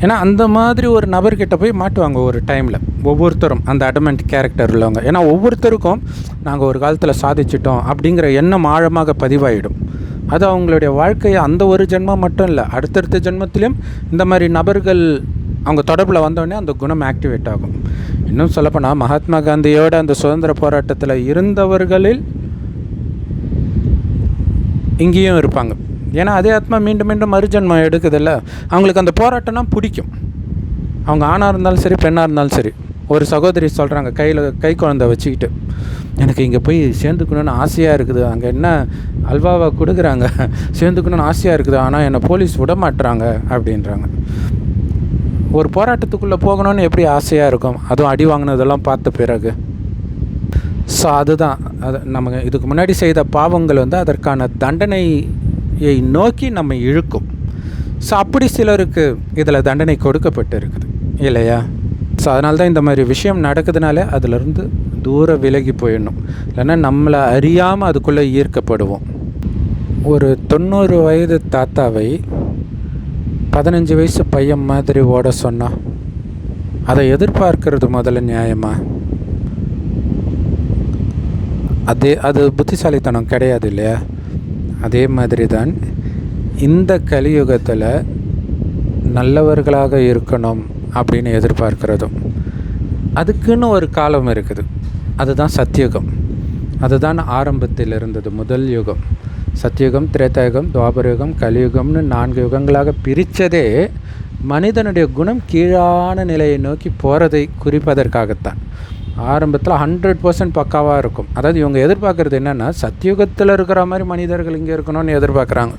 ஏன்னா அந்த மாதிரி ஒரு நபர்கிட்ட போய் மாட்டுவாங்க ஒரு டைமில் ஒவ்வொருத்தரும், அந்த அடமெண்ட் கேரக்டர் உள்ளவங்க. ஏன்னா ஒவ்வொருத்தருக்கும் நாங்கள் ஒரு காலத்தில் சாதிச்சிட்டோம் அப்படிங்கிற எண்ணம் ஆழமாக பதிவாயிடும். அது அவங்களுடைய வாழ்க்கையை அந்த ஒரு ஜென்மம் மட்டும் இல்லை, அடுத்தடுத்த ஜென்மத்திலையும் இந்த மாதிரி நபர்கள் அவங்க தொடர்பில் வந்தோடனே அந்த குணம் ஆக்டிவேட் ஆகும். இன்னும் சொல்லப்போனால் மகாத்மா காந்தியோட அந்த சுதந்திர போராட்டத்தில் இருந்தவர்களில் இங்கேயும் இருப்பாங்க. ஏன்னா அதே ஆத்மா மீண்டும் மீண்டும் மறுஜன்மம் எடுக்குதில்ல, அவங்களுக்கு அந்த போராட்டம்னா பிடிக்கும். அவங்க ஆணாக இருந்தாலும் சரி, பெண்ணாக இருந்தாலும் சரி. ஒரு சகோதரி சொல்கிறாங்க, கை குழந்தை வச்சுக்கிட்டு, எனக்கு இங்கே போய் சேர்ந்துக்கணுன்னு ஆசையாக இருக்குது, அங்கே என்ன அல்வாவை கொடுக்குறாங்க, சேர்ந்துக்கணுன்னு ஆசையாக இருக்குது, ஆனால் என்னை போலீஸ் விட மாட்டுறாங்க அப்படின்றாங்க. ஒரு போராட்டத்துக்குள்ளே போகணுன்னு எப்படி ஆசையாக இருக்கும், அதுவும் அடி வாங்கினதெல்லாம் பார்த்த பிறகு. ஸோ அதுதான், அது நம்ம இதுக்கு முன்னாடி செய்த பாவங்கள் வந்து அதற்கான தண்டனையை நோக்கி நம்ம இழுக்கும். ஸோ அப்படி சிலருக்கு இதில் தண்டனை கொடுக்கப்பட்டு இருக்குது இல்லையா? ஸோ அதனால தான் இந்த மாதிரி விஷயம் நடக்குதுனாலே அதிலிருந்து தூர விலகி போயிடணும். இல்லைன்னா நம்மளை அறியாமல் அதுக்குள்ளே ஈர்க்கப்படுவோம். ஒரு 90 வயது தாத்தாவை 15 வயசு பையன் மாதிரி ஓட சொன்னால் அதை எதிர்பார்க்கறது முதல்ல நியாயமா? அது புத்திசாலித்தனம் கிடையாது இல்லையா? அதே மாதிரி தான் இந்த கலியுகத்தில் நல்லவர்களாக இருக்கணும் அப்படின்னு எதிர்பார்க்கிறதும். அதுக்குன்னு ஒரு காலம் இருக்குது, அதுதான் சத்தியுகம். அதுதான் ஆரம்பத்தில் இருந்தது, முதல் யுகம். சத்தியுகம், திரேதாயுகம், துவாபரயுகம், கலியுகம்னு 4 யுகங்களாக பிரித்ததே மனிதனுடைய குணம் கீழான நிலையை நோக்கி போகிறதை குறிப்பதற்காகத்தான். ஆரம்பத்தில் 100% பக்காவாக இருக்கும். அதாவது இவங்க எதிர்பார்க்குறது என்னென்னா, சத்தியுகத்தில் இருக்கிற மாதிரி மனிதர்கள் இங்கே இருக்கணும்னு எதிர்பார்க்குறாங்க.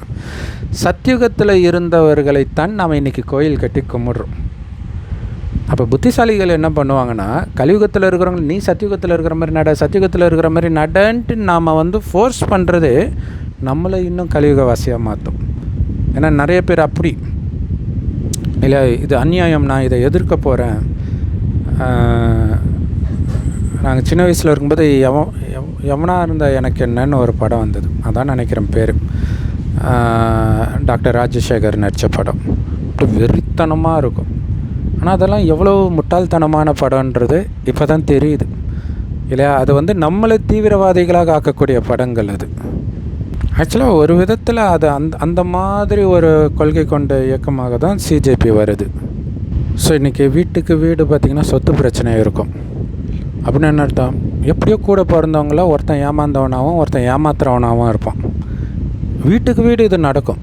சத்தியுகத்தில் இருந்தவர்களைத்தான் நாம் இன்றைக்கி கோயில் கட்டி கும்பிட்றோம். அப்போ புத்திசாலிகள் என்ன பண்ணுவாங்கன்னா, கலியுகத்தில் இருக்கிறவங்க நீ சத்தியுகத்தில் இருக்கிற மாதிரி நட, சத்தியுகத்தில் இருக்கிற மாதிரி நடன்ட்டு நாம் ஃபோர்ஸ் பண்ணுறதே நம்மளை இன்னும் கலியுகவாசியாக மாற்றும். ஏன்னா நிறைய பேர் அப்படி இல்லை, இது அநியாயம், நான் இதை எதிர்க்க போகிறேன். நாங்கள் சின்ன வயசில் இருக்கும்போது யமுனா இருந்த எனக்கு என்னன்னு ஒரு படம் வந்தது, அதான் நினைக்கிறேன் பேர். டாக்டர் ராஜசேகர் நடித்த படம். அப்படி வெறித்தனமாக இருக்கும். ஆனால் அதெல்லாம் எவ்வளோ முட்டாள்தனமான படம்ன்றது இப்போ தான் தெரியுது இல்லையா? அது நம்மளை தீவிரவாதிகளாக ஆக்கக்கூடிய படங்கள் அது. ஆக்சுவலாக ஒரு விதத்தில் அது அந்த மாதிரி ஒரு கொள்கை கொண்ட இயக்கமாக தான் சிஜேபி வருது. ஸோ இன்றைக்கி வீட்டுக்கு வீடு பார்த்திங்கன்னா சொத்து பிரச்சனை இருக்கும். அப்படின்னு என்ன அர்த்தம்? எப்படியோ கூட பிறந்தவங்கள ஒருத்தன் ஏமாந்தவனாகவும் ஒருத்தன் ஏமாத்துறவனாகவும் இருப்பான். வீட்டுக்கு வீடு இது நடக்கும்,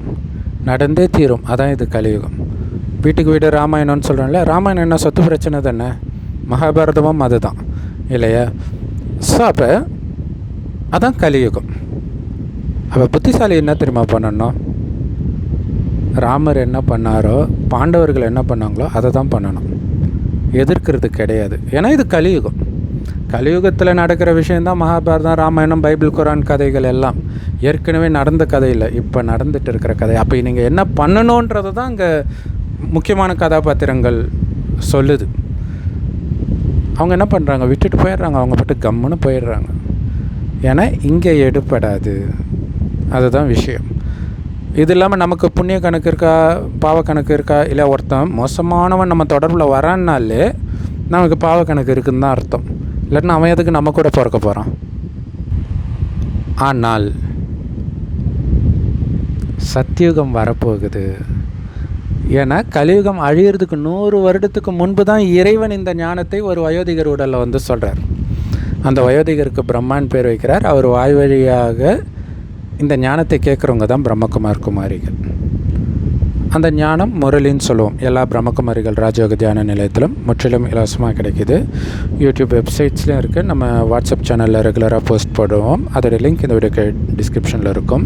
நடந்தே தீரும். அதான் இது கலியுகம். வீட்டுக்கு வீடு ராமாயணம்னு சொல்கிறோம்ல, ராமாயணம் என்ன சொத்து பிரச்சனை தானே, மகாபாரதமும் அதுதான் இல்லையா? ஸோ அப்போ அதான் கலியுகம். அப்போ புத்திசாலி என்ன தெரியுமா பண்ணணும்? ராமர் என்ன பண்ணாரோ, பாண்டவர்கள் என்ன பண்ணாங்களோ அதை தான் பண்ணணும், எதிர்க்கிறது கிடையாது. ஏன்னா இது கலியுகம். கலியுகத்தில் நடக்கிற விஷயந்தான் மகாபாரதம், ராமாயணம், பைபிள், குரான் கதைகள் எல்லாம் ஏற்கனவே நடந்த கதை இல்லை, இப்போ நடந்துட்டு இருக்கிற கதை. அப்போ நீங்கள் என்ன பண்ணணுன்றது தான் இங்கே முக்கியமான கதாபாத்திரங்கள் சொல்லுது. அவங்க என்ன பண்ணுறாங்க, விட்டுட்டு போயிடுறாங்க, அவங்க பட்டு கம்முன்னு போயிடுறாங்க. ஏன்னா இங்கே எடுப்படாது, அதுதான் விஷயம். இது இல்லாமல் நமக்கு புண்ணிய கணக்கு இருக்கா, பாவ கணக்கு இருக்கா, இல்லை ஒருத்தன் மோசமானவன் நம்ம தொடர்பில் வரான்னாலே நமக்கு பாவ கணக்கு இருக்குதுன்னு தான் அர்த்தம். இல்லைன்னா அவன் எதுக்கு நம்ம கூட பிறக்க போகிறான்? ஆனால் சத்தியுகம் வரப்போகுது. ஏன்னா கலியுகம் அழியிறதுக்கு 100 வருடத்துக்கு முன்பு தான் இறைவன் இந்த ஞானத்தை ஒரு வயோதிகர் உடலில் வந்து சொல்கிறார். அந்த வயோதிகருக்கு பிரம்மான் பேர் வைக்கிறார். அவர் வாய் வழியாக இந்த ஞானத்தை கேட்குறவங்க தான் பிரம்மகுமார் குமாரிகள். அந்த ஞானம் முரளின்னு சொல்லுவோம். எல்லா பிரம்மகுமாரிகள் ராஜயோக தியான நிலையத்திலும் முற்றிலும் இலவசமாக கிடைக்கிது. யூடியூப் வெப்சைட்ஸ்லையும் இருக்குது. நம்ம வாட்ஸ்அப் சேனலில் ரெகுலராக போஸ்ட் போடுவோம். அதோட லிங்க் இந்த வீடியோக்கு டிஸ்கிரிப்ஷனில் இருக்கும்.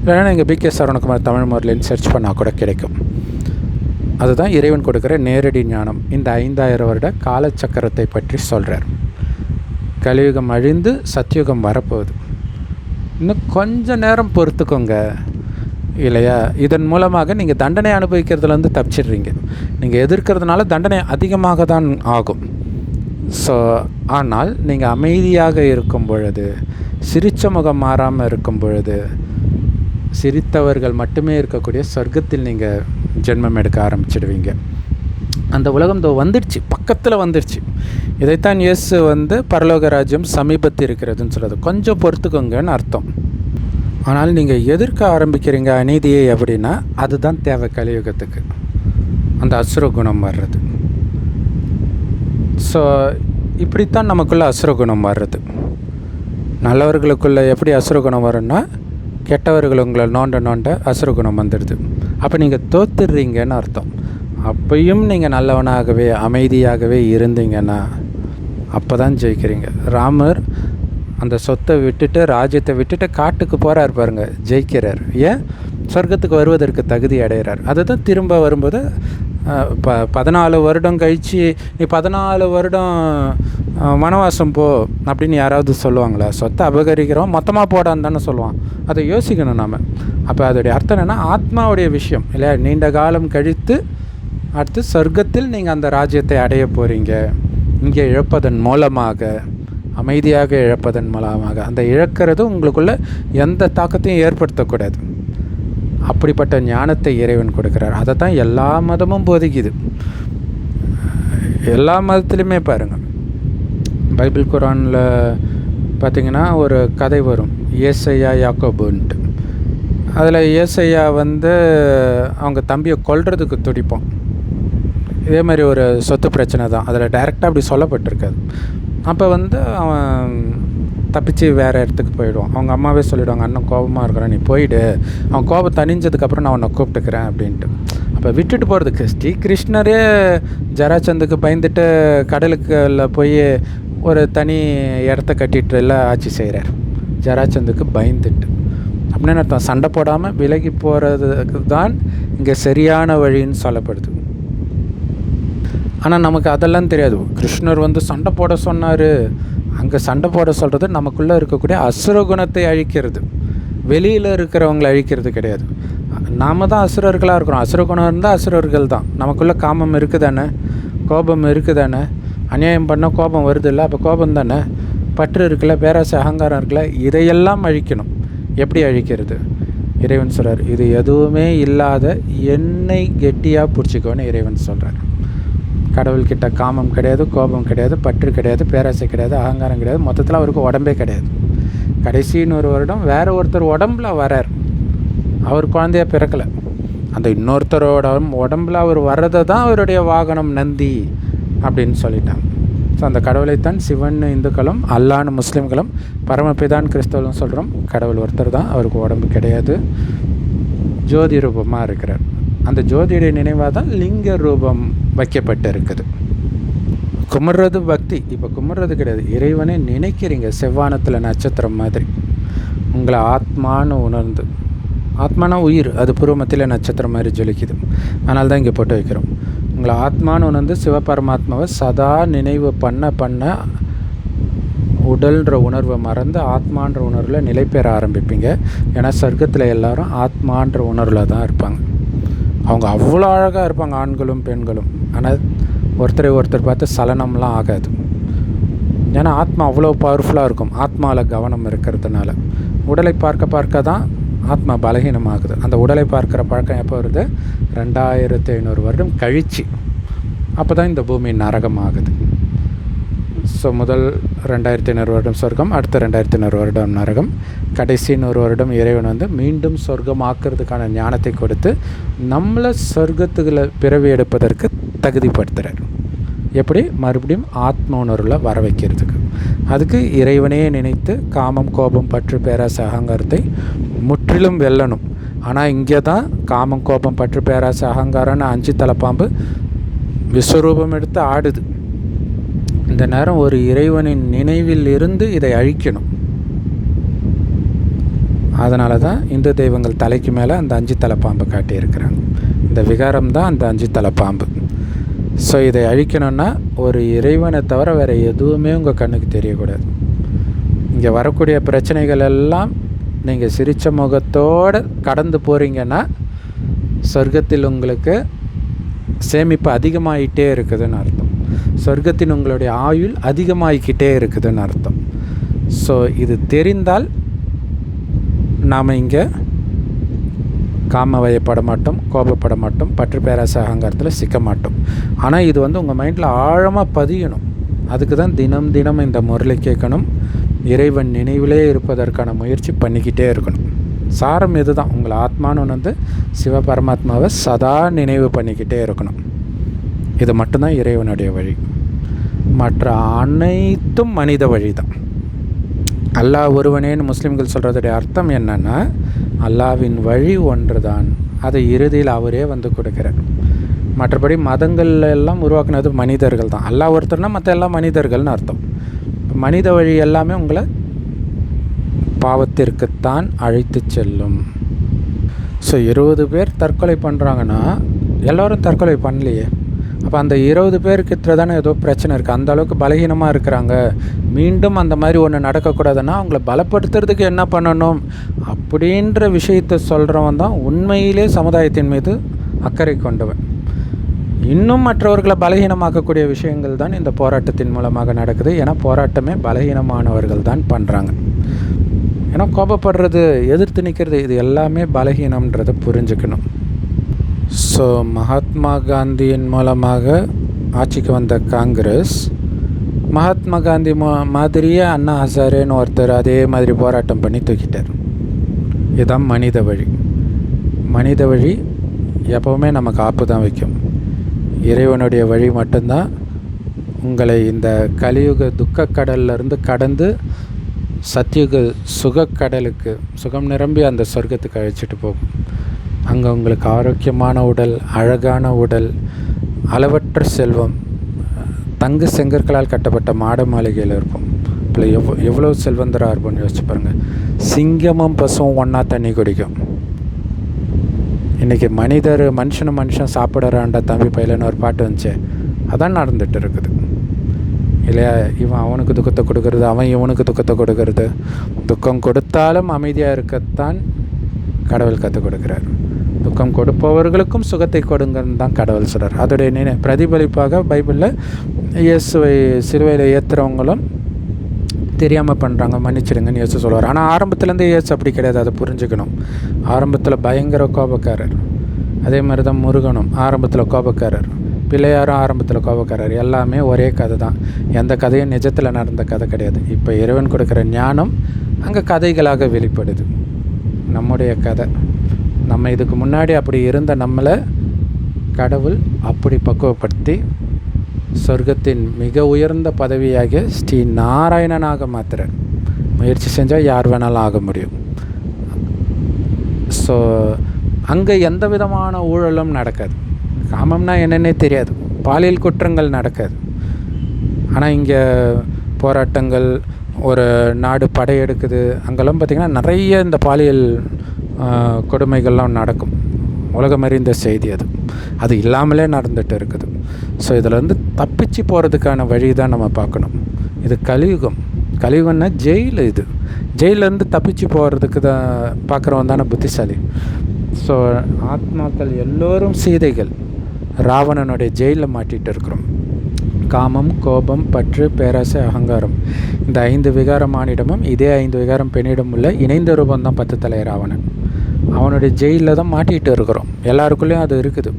இல்லைனா நீங்கள் பிகே சரவணகுமார் தமிழ் முரளின்னு சர்ச் பண்ணால் கூட கிடைக்கும். அதுதான் இறைவன் கொடுக்குற நேரடி ஞானம். இந்த 5000 வருட காலச்சக்கரத்தை பற்றி சொல்கிறார். கலியுகம் அழிந்து சத்தியுகம் வரப்போகுது. இன்னும் கொஞ்சம் நேரம் பொறுத்துக்கோங்க இல்லையா? இதன் மூலமாக நீங்கள் தண்டனை அனுபவிக்கிறதுலேருந்து தப்பிச்சிடுறீங்க. நீங்கள் எதிர்க்கிறதுனால தண்டனை அதிகமாக தான் ஆகும். ஸோ ஆனால் நீங்கள் அமைதியாக இருக்கும் பொழுது, சிரித்த முகம் மாறாமல் இருக்கும் பொழுது, சிரித்தவர்கள் மட்டுமே இருக்கக்கூடிய சொர்க்கத்தில் நீங்கள் ஜென்மம் எடுக்க ஆரம்பிச்சிடுவீங்க. அந்த உலகம் வந்துடுச்சு, பக்கத்தில் வந்துடுச்சு. இதைத்தான் இயேசு பரலோக ராஜ்யம் சமீபத்தில் இருக்கிறதுன்னு சொல்கிறது. கொஞ்சம் பொறுத்துக்கோங்கன்னு அர்த்தம். ஆனால் நீங்கள் எதிர்க்க ஆரம்பிக்கிறீங்க அநீதியை அப்படின்னா அதுதான் தேவை கலியுகத்துக்கு, அந்த அசுர குணம் வர்றது. ஸோ இப்படித்தான் நமக்குள்ளே அசுர குணம் வர்றது. நல்லவர்களுக்குள்ளே எப்படி அசுர குணம் வரும்னா, கெட்டவர்கள் உங்களை நோண்ட அசுர குணம் வந்துடுது. அப்போ நீங்கள் தோத்துடுறீங்கன்னு அர்த்தம். அப்பையும் நீங்கள் நல்லவனாகவே அமைதியாகவே இருந்தீங்கன்னா அப்போ தான் ஜெயிக்கிறீங்க. ராமர் அந்த சொத்தை விட்டுட்டு, ராஜ்யத்தை விட்டுட்டு காட்டுக்கு போகிறார் பாருங்க, ஜெயிக்கிறார். ஏன்? சொர்க்கத்துக்கு வருவதற்கு தகுதி அடைகிறார். அதுதான் திரும்ப வரும்போது 14 வருடம் கழித்து நீ 14 வருடம் வனவாசம் போ அப்படின்னு யாராவது சொல்லுவாங்களா? சொத்தை அபகரிக்கிறோம் மொத்தமாக போடான்னு தானே சொல்லுவான். அதை யோசிக்கணும் நாம். அப்போ அதோடைய அர்த்தம் என்னென்னா, ஆத்மாவுடைய விஷயம் இல்லையா? நீண்ட காலம் கழித்து அடுத்து சொர்க்கத்தில் நீங்கள் அந்த ராஜ்யத்தை அடைய போகிறீங்க. இங்கே இழப்பதன் மூலமாக, அமைதியாக இழப்பதன் மூலமாக, அந்த இழக்கிறது உங்களுக்குள்ளே எந்த தாக்கத்தையும் ஏற்படுத்தக்கூடாது. அப்படிப்பட்ட ஞானத்தை இறைவன் கொடுக்குறார். அதை தான் எல்லா மதமும் போதிக்குது. எல்லா மதத்துலேயுமே பாருங்கள், பைபிள் குரானில் பார்த்திங்கன்னா ஒரு கதை வரும், ஏசையா யாக்கோபுன்ட்டு. அதில் ஏசையா அவங்க தம்பியை கொல்றதுக்கு துடிப்பான். இதே மாதிரி ஒரு சொத்து பிரச்சனை தான். அதில் டைரெக்டாக அப்படி சொல்லப்பட்டிருக்காது. அப்போ அவன் தப்பிச்சு வேறு இடத்துக்கு போயிடுவான். அவங்க அம்மாவே சொல்லிவிடுவாங்க, அண்ணன் கோபமாக இருக்கிறான், நீ போயிடு, அவன் கோபம் தணிஞ்சதுக்கப்புறம் நான் உன்னை கூப்பிட்டுக்கிறேன் அப்படின்ட்டு. அப்போ விட்டுட்டு போகிறதுக்கு ஸ்ரீகிருஷ்ணரே ஜராச்சந்துக்கு பயந்துட்டு கடலுக்குள்ள போய் ஒரு தனி இடத்த கட்டிட்டு எல்லாம் ஆட்சி செய்கிறார், ஜராச்சந்துக்கு பயந்துட்டு. அப்படின்னு அர்த்தம், சண்டை போடாமல் விலகி போகிறதுக்கு தான் இங்கே சரியான வழின்னு சொல்லப்படுது. ஆனால் நமக்கு அதெல்லாம் தெரியாது. கிருஷ்ணர் சண்டை போட சொன்னார். அங்கே சண்டை போட சொல்கிறது நமக்குள்ளே இருக்கக்கூடிய அசுர குணத்தை அழிக்கிறது, வெளியில் இருக்கிறவங்களை அழிக்கிறது கிடையாது. நாம் தான் அசுரர்களாக இருக்கிறோம். அசுர குணம் இருந்தால் அசுரர்கள் தான். நமக்குள்ளே காமம் இருக்குதானே, கோபம் இருக்குதானே, அநியாயம் பண்ணால் கோபம் வருது இல்லை, அப்போ கோபம் தானே, பற்று இருக்குல்ல, பேராசை அகங்காரம் இருக்குல்ல, இதையெல்லாம் அழிக்கணும். எப்படி அழிக்கிறது? இறைவன் சொல்கிறார், இது எதுவுமே இல்லாத என்னை கெட்டியாக பிடிச்சிக்கோன்னு இறைவன் சொல்கிறார். கடவுள்கிட்ட காமம் கிடையாது, கோபம் கிடையாது, பற்று கிடையாது, பேராசை கிடையாது, அகங்காரம் கிடையாது. மொத்தத்தில் அவருக்கு உடம்பே கிடையாது. கடைசி 100 வருடம் வேறு ஒருத்தர் உடம்புல வரார். அவர் குழந்தையாக பிறக்கலை. அந்த இன்னொருத்தரோட உடம்புல அவர் வர்றதை தான் அவருடைய வாகனம் நந்தி அப்படின்னு சொல்லிட்டாங்க. ஸோ அந்த கடவுளைத்தான் சிவன் இந்துக்களும், அல்லான்னு முஸ்லீம்களும், பரமபிதான் கிறிஸ்தவர்களும் சொல்கிறோம். கடவுள் ஒருத்தர் தான், அவருக்கு உடம்பு கிடையாது, ஜோதி ரூபமாக இருக்கிறார். அந்த ஜோதியுடைய நினைவாக தான் லிங்க ரூபம் வைக்கப்பட்டு இருக்குது. கும்பிட்றது பக்தி. இப்போ கும்பிட்றது கிடையாது, இறைவனை நினைக்கிறீங்க. செவ்வானத்தில் நட்சத்திரம் மாதிரி உங்களை ஆத்மானு உணர்ந்து, ஆத்மானா உயிர், அது பூர்வமத்தில் நட்சத்திரம் மாதிரி ஜொலிக்குது. அதனால தான் இங்கே போட்டு வைக்கிறோம். உங்களை ஆத்மானு உணர்ந்து சிவபரமாத்மாவை சதா நினைவு பண்ண உடல்ன்ற உணர்வை மறந்து ஆத்மான்ற உணர்வில் நிலை பெற ஆரம்பிப்பீங்க. ஏன்னா சொர்க்கத்தில் எல்லாரும் ஆத்மான்ற உணர்வில் தான் இருப்பாங்க. அவங்க அவ்வளோ அழகாக இருப்பாங்க, ஆண்களும் பெண்களும். ஆனால் ஒருத்தர் பார்த்து சலனம்லாம் ஆகாது. ஏன்னா ஆத்மா அவ்வளோ பவர்ஃபுல்லாக இருக்கும். ஆத்மாவில் கவனம் இருக்கிறதுனால உடலை பார்க்க தான் ஆத்மா பலகீனமாகுது. அந்த உடலை பார்க்குற பழக்கம் எப்போ வருது? 2500 வருடம் கழிச்சு. அப்போ தான் இந்த பூமி நரகமாகுது. ஸோ முதல் 2500 வருடம் சொர்க்கம், அடுத்த 2500 வருடம் நரகம், கடைசி 100 வருடம் இறைவன் வந்து மீண்டும் சொர்க்கம் ஆக்கிறதுக்கான ஞானத்தை கொடுத்து நம்மளை சொர்க்கத்துக்குள்ள பிறவி எடுப்பதற்கு தகுதிப்படுத்துகிறார். எப்படி? மறுபடியும் ஆத்ம உணர்வில் வர வைக்கிறதுக்கு. அதுக்கு இறைவனே நினைத்து காமம், கோபம், பற்று, பேராசை, அகங்காரத்தை முற்றிலும் வெல்லணும். ஆனால் இங்கே தான் காமம், கோபம், பற்று, பேராசை, அகங்காரம்னு 5 தலைப்பாம்பு விஸ்வரூபம் எடுத்து ஆடுது. இந்த நேரம் ஒரு இறைவனின் நினைவில் இருந்து இதை அழிக்கணும். அதனால தான் இந்து தெய்வங்கள் தலைக்கு மேலே அந்த 5 தலைப்பாம்பு காட்டியிருக்கிறாங்க. இந்த விகாரம் தான் அந்த 5 தலைப்பாம்பு. ஸோ இதை அழிக்கணும்னா ஒரு இறைவனை தவிர வேறு எதுவுமே உங்கள் கண்ணுக்கு தெரியக்கூடாது. இங்கே வரக்கூடிய பிரச்சனைகள் எல்லாம் நீங்கள் சிரித்த முகத்தோடு கடந்து போகிறீங்கன்னா சொர்க்கத்தில் உங்களுக்கு சேமிப்பு அதிகமாகிட்டே இருக்குதுன்னு அர்த்தம். சொர்க்கத்தின் உங்களுடைய ஆயுள் அதிகமாகிக்கிட்டே இருக்குதுன்னு அர்த்தம். ஸோ இது தெரிந்தால் நாம் இங்கே காம வயப்பட மாட்டோம், கோபப்பட மாட்டோம், பற்று பேராசை அகங்காரத்தில் சிக்க மாட்டோம். ஆனால் இது வந்து உங்கள் மைண்டில் ஆழமாக பதியணும். அதுக்கு தான் தினம் தினம் இந்த முரளி கேட்கணும். இறைவன் நினைவிலே இருப்பதற்கான முயற்சி பண்ணிக்கிட்டே இருக்கணும். சாரம் இது தான். உங்களை ஆத்மானு வந்து சிவபரமாத்மாவை சதா நினைவு பண்ணிக்கிட்டே இருக்கணும். இது மட்டும்தான் இறைவனுடைய வழி. மற்ற அனைத்தும் மனித வழி தான். அல்லாஹ் ஒருவனேன்னு முஸ்லீம்கள் சொல்கிறதுடைய அர்த்தம் என்னென்னா, அல்லாவின் வழி ஒன்று தான், அதை இறுதியில் அவரே வந்து கொடுக்கிறார். மற்றபடி மதங்கள் எல்லாம் உருவாக்குனது மனிதர்கள் தான். அல்லாஹ் ஒருத்தர்னா மற்ற எல்லாம் மனிதர்கள்னு அர்த்தம். மனித வழி எல்லாமே உங்களை பாவத்திற்குத்தான் அழைத்து செல்லும். ஸோ 20 பேர் தற்கொலை பண்ணுறாங்கன்னா எல்லோரும் தற்கொலை பண்ணலையே. அப்போ அந்த 20 பேர்கிட்ட தானே ஏதோ பிரச்சனை இருக்குது. அந்த அளவுக்கு பலகீனமாக இருக்கிறாங்க. மீண்டும் அந்த மாதிரி ஒன்று நடக்கக்கூடாதுன்னா அவங்கள பலப்படுத்துறதுக்கு என்ன பண்ணணும் அப்படின்ற விஷயத்தை சொல்கிறவன் தான் உண்மையிலே சமுதாயத்தின் மீது அக்கறை கொண்டவன். இன்னும் மற்றவர்களை பலகீனமாக்கக்கூடிய விஷயங்கள் தான் இந்த போராட்டத்தின் மூலமாக நடக்குது. ஏன்னா போராட்டமே பலகீனமானவர்கள் தான் பண்ணுறாங்க. ஏன்னா கோபப்படுறது, எதிர்த்து நிற்கிறது, இது எல்லாமே பலகீனம்ன்றதை புரிஞ்சுக்கணும். ஸோ மகாத்மா காந்தியின் மூலமாக ஆட்சிக்கு வந்த காங்கிரஸ், மகாத்மா காந்தி மாதிரியே அண்ணா ஹசாரேன்னு ஒருத்தர் அதே மாதிரி போராட்டம் பண்ணி தூக்கிட்டார். இதுதான் மனித வழி. மனித வழி எப்போவுமே நமக்கு ஆப்பு தான் வைக்கும். இறைவனுடைய வழி மட்டும்தான் உங்களை இந்த கலியுக துக்கக்கடல்லிருந்து கடந்து சத்தியுக சுகக்கடலுக்கு, சுகம் நிரம்பி அந்த சொர்க்கத்துக்கு அழைச்சிட்டு போகும். அங்கே உங்களுக்கு ஆரோக்கியமான உடல், அழகான உடல், அளவற்ற செல்வம், தங்கு செங்கற்களால் கட்டப்பட்ட மாட மாளிகையில் இருக்கும். இப்போ எவ்வளோ செல்வந்தராக இருப்போம்னு யோசிச்சு பாருங்கள். சிங்கமும் பசுவும் ஒன்றா தண்ணி குடிக்கும். இன்றைக்கி மனுஷன் சாப்பிட்றான்டா தம்பி பையலன்னு ஒரு பாட்டு வந்துச்சு. அதான் நடந்துகிட்டு இருக்குது இல்லையா? இவன் அவனுக்கு துக்கத்தை கொடுக்கறது, அவன் இவனுக்கு துக்கத்தை கொடுக்கறது. துக்கம் கொடுத்தாலும் அமைதியாக இருக்கத்தான் கடவுள் கற்றுக் கொடுக்குறார். துக்கம் கொடுப்பவர்களுக்கும் சுகத்தை கொடுங்கன்னு தான் கடவுள் சொல்கிறார். அதோடைய பிரதிபலிப்பாக பைபிளில் இயேசுவை சிலுவையில் ஏற்றுறவங்களும் தெரியாமல் பண்ணுறாங்க, மன்னிச்சிடுங்கன்னு இயேசு சொல்லுவார். ஆனால் ஆரம்பத்துலேருந்து இயேசு அப்படி கிடையாது, அதை புரிஞ்சுக்கணும். ஆரம்பத்தில் பயங்கர கோபக்காரர். அதே மாதிரி தான் முருகனும் ஆரம்பத்தில் கோபக்காரர், பிள்ளையாரும் ஆரம்பத்தில் கோபக்காரர். எல்லாமே ஒரே கதை தான். எந்த கதையும் நிஜத்தில் நடந்த கதை கிடையாது. இப்போ இறைவன் கொடுக்குற ஞானம் அங்கே கதைகளாக வெளிப்படுது. நம்முடைய கதை, நம்ம இதுக்கு முன்னாடி அப்படி இருந்த நம்மளை கடவுள் அப்படி பக்குவப்படுத்தி சொர்க்கத்தின் மிக உயர்ந்த பதவியாக ஸ்ரீ நாராயணனாக மாத்துறார். முயற்சி செஞ்சால் யார் வேணாலும் ஆக முடியும். ஸோ அங்கே எந்த விதமான ஊழலும் நடக்காது. காமம்னா என்னென்னே தெரியாது, பாலியல் குற்றங்கள் நடக்காது. ஆனால் இங்கே போராட்டங்கள், ஒரு நாடு படையெடுக்குது, அங்கெல்லாம் பார்த்திங்கன்னா நிறைய இந்த பாலியல் கொடுமைகள்லாம் நடக்கும். உலகம் அறிந்த செய்தி அது. அது இல்லாமலே நடந்துகிட்டு இருக்குது. ஸோ இதில் வந்து தப்பிச்சு போகிறதுக்கான வழி தான் நம்ம பார்க்கணும். இது கலியுகம். கலியுகம்னா ஜெயில். இது ஜெயிலேருந்து தப்பிச்சு போகிறதுக்கு தான் பார்க்குறவன் தானே புத்திசாலி. ஸோ ஆத்மாக்கள் எல்லோரும் சீதைகள். ராவணனுடைய ஜெயிலில் மாட்டிகிட்டு இருக்கிறோம். காமம், கோபம், பற்று, பேராசை, அகங்காரம், இந்த 5 விகாரம் ஆணிடமும் இதே 5 விகாரம் பெண்ணிடம் உள்ள இணைந்த ரூபந்தான் 10 தலை ராவணன். அவனுடைய ஜெயிலில் தான் மாட்டிகிட்டு இருக்கிறோம். எல்லாருக்குள்ளேயும் அது இருக்குது.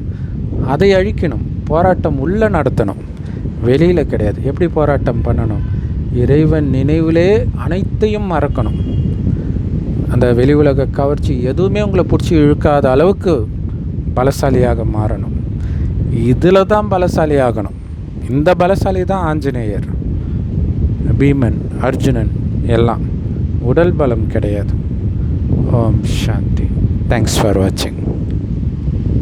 அதை அழிக்கணும். போராட்டம் உள்ளே நடத்தணும், வெளியில் கிடையாது. எப்படி போராட்டம் பண்ணணும்? இறைவன் நினைவிலே அனைத்தையும் மறக்கணும். அந்த வெளி உலக கவர்ச்சி எதுவுமே உங்களை பிடிச்சி இழுக்காத அளவுக்கு பலசாலியாக மாறணும். இதில் தான் பலசாலி ஆகணும். இந்த பலசாலி தான் ஆஞ்சநேயர், பீமன், அர்ஜுனன் எல்லாம். உடல் பலம் கிடையாது. ஓம் சாந்தி. தேங்க்ஸ் ஃபார் வாட்சிங்.